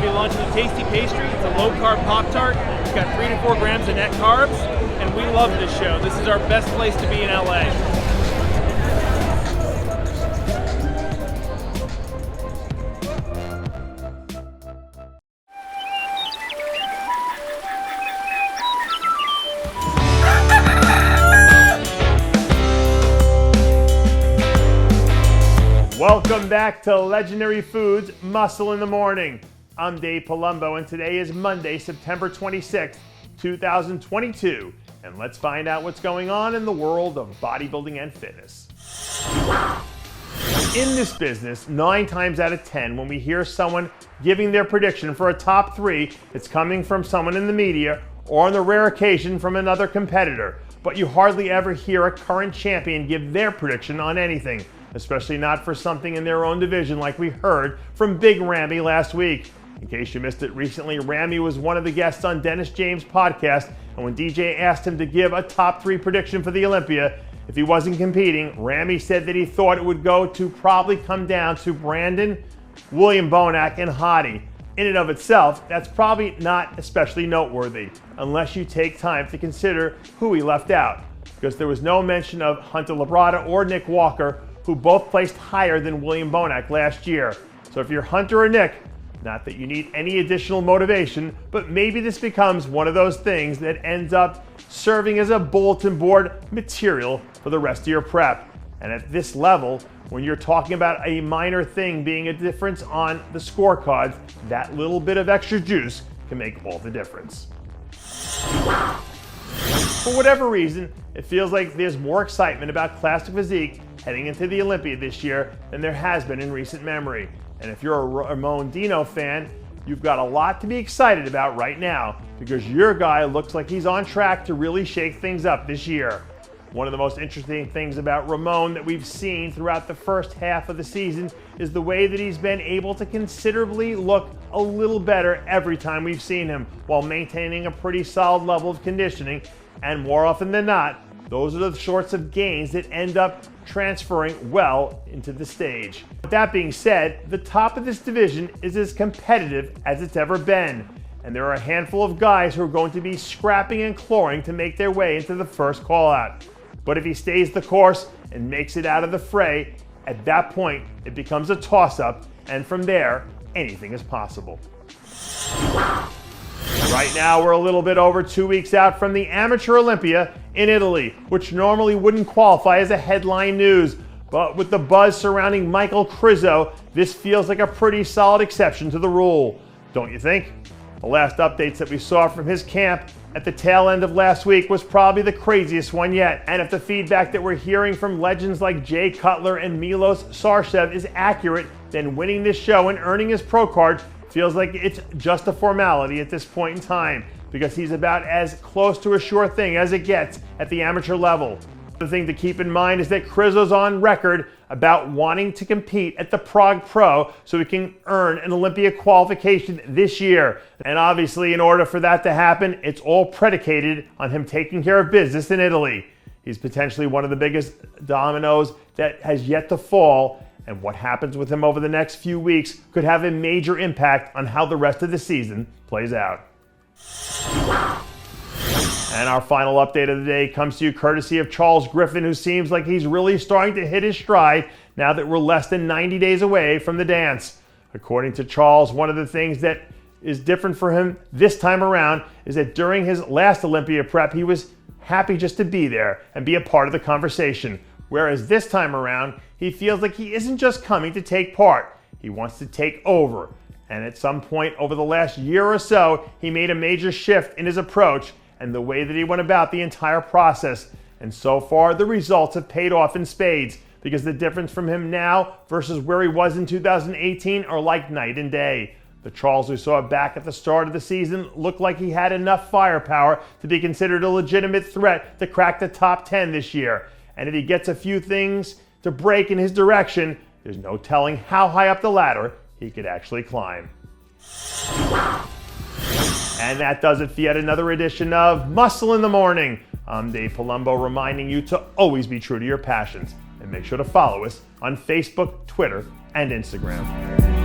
be launching a tasty pastry. It's a low-carb Pop-Tart. It's got 3 to 4 grams of net carbs, and we love this show. This is our best place to be in LA. Welcome back to Legendary Foods Muscle in the Morning. I'm Dave Palumbo, and today is Monday, September 26th, 2022. And let's find out what's going on in the world of bodybuilding and fitness. In this business, 9 times out of 10, when we hear someone giving their prediction for a top 3, it's coming from someone in the media or on the rare occasion from another competitor. But you hardly ever hear a current champion give their prediction on anything, especially not for something in their own division like we heard from Big Ramy last week. In case you missed it recently, Ramy was one of the guests on Dennis James' podcast, and when DJ asked him to give a top 3 prediction for the Olympia, if he wasn't competing, Ramy said that he thought it would go to probably come down to Brandon, William Bonac, and Hottie. In and of itself, that's probably not especially noteworthy, unless you take time to consider who he left out, because there was no mention of Hunter Labrada or Nick Walker, who both placed higher than William Bonac last year. So if you're Hunter or Nick, not that you need any additional motivation, but maybe this becomes one of those things that ends up serving as a bulletin board material for the rest of your prep. And at this level, when you're talking about a minor thing being a difference on the scorecards, that little bit of extra juice can make all the difference. For whatever reason, it feels like there's more excitement about classic physique heading into the Olympia this year than there has been in recent memory. And if you're a Ramon Dino fan, you've got a lot to be excited about right now, because your guy looks like he's on track to really shake things up this year. One of the most interesting things about Ramon that we've seen throughout the first half of the season is the way that he's been able to considerably look a little better every time we've seen him, while maintaining a pretty solid level of conditioning. And more often than not, those are the sorts of gains that end up transferring well into the stage. With that being said, the top of this division is as competitive as it's ever been, and there are a handful of guys who are going to be scrapping and clawing to make their way into the first call-out. But if he stays the course and makes it out of the fray, at that point it becomes a toss-up, and from there, anything is possible. Right now, we're a little bit over 2 weeks out from the Amateur Olympia in Italy, which normally wouldn't qualify as a headline news. But with the buzz surrounding Michael Krizo, this feels like a pretty solid exception to the rule. Don't you think? The last updates that we saw from his camp at the tail end of last week was probably the craziest one yet. And if the feedback that we're hearing from legends like Jay Cutler and Milos Sarcev is accurate, then winning this show and earning his pro card feels like it's just a formality at this point in time, because he's about as close to a sure thing as it gets at the amateur level. The thing to keep in mind is that Krizo's on record about wanting to compete at the Prague Pro so he can earn an Olympia qualification this year. And obviously, in order for that to happen, it's all predicated on him taking care of business in Italy. He's potentially one of the biggest dominoes that has yet to fall, and what happens with him over the next few weeks could have a major impact on how the rest of the season plays out. And our final update of the day comes to you courtesy of Charles Griffin, who seems like he's really starting to hit his stride now that we're less than 90 days away from the dance. According to Charles, one of the things that is different for him this time around is that during his last Olympia prep, he was happy just to be there and be a part of the conversation. Whereas this time around, he feels like he isn't just coming to take part, he wants to take over. And at some point over the last year or so, he made a major shift in his approach and the way that he went about the entire process. And so far, the results have paid off in spades, because the difference from him now versus where he was in 2018 are like night and day. The Charles we saw back at the start of the season looked like he had enough firepower to be considered a legitimate threat to crack the top 10 this year. And if he gets a few things to break in his direction, there's no telling how high up the ladder he could actually climb. And that does it for yet another edition of Muscle in the Morning. I'm Dave Palumbo, reminding you to always be true to your passions, and make sure to follow us on Facebook, Twitter, and Instagram.